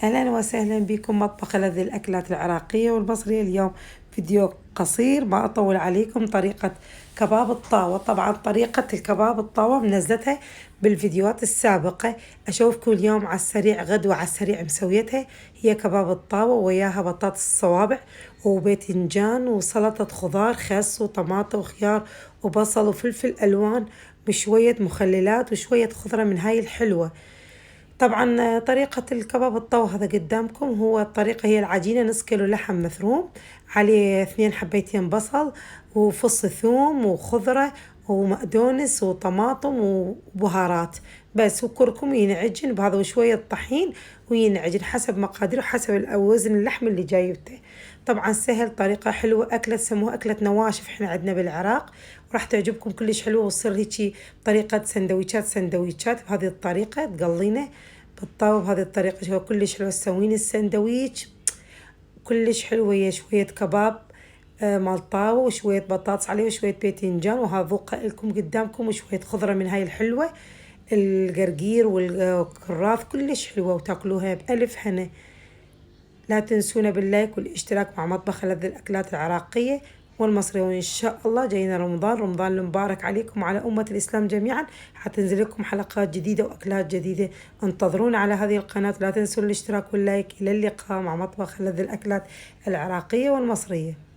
أهلا وسهلا بكم مطبخ لذ الأكلات العراقية والمصرية. اليوم فيديو قصير ما أطول عليكم. طريقة كباب الطاوة. طبعا طريقة الكباب الطاوة منزلتها بالفيديوهات السابقة. أشوفكم اليوم على السريع، غدوة على السريع مسويتها. هي كباب الطاوة وياها بطاطس الصوابع وباذنجان وسلطة خضار، خس وطماطم وخيار وبصل وفلفل ألوان وشوية مخللات وشوية خضرة من هاي الحلوة. طبعا طريقة الكباب الطاوة هذا قدامكم. هو الطريقة هي العجينة: نص كيلو لحم مفروم، عليه 2 حبيتين بصل وفص ثوم وخضرة ومقدونس وطماطم وبهارات بس، وكركم ينعجن بهذا وشوية طحين وينعجن حسب مقاديره حسب وزن اللحم اللي جايبته. طبعا سهل، طريقة حلوة، أكلة سموها أكلة نواشف احنا عندنا بالعراق، وراح تعجبكم كلش حلوة وتصير هيجي طريقة سندويتشات بهذه الطريقة. تقلينه بالطاوة بهذه الطريقة شوف كلش حلوة. تسوين السندويش كلش حلوة، ويا شوية كباب مال طاوة وشوية بطاطس عليه وشوية باذنجان، وهذا ذوقه لكم قدامكم، وشوية خضرة من هاي الحلوة، القرقير والكراث كلش حلوة، وتاكلوها بألف هنا. لا تنسونا باللايك والاشتراك مع مطبخ لذ الأكلات العراقية والمصرية. وإن شاء الله جاينا رمضان المبارك عليكم وعلى أمة الإسلام جميعا. حتنزل لكم حلقات جديدة وأكلات جديدة. انتظرونا على هذه القناة، لا تنسوا الاشتراك واللايك. إلى اللقاء مع مطبخ لذ الأكلات العراقية والمصرية.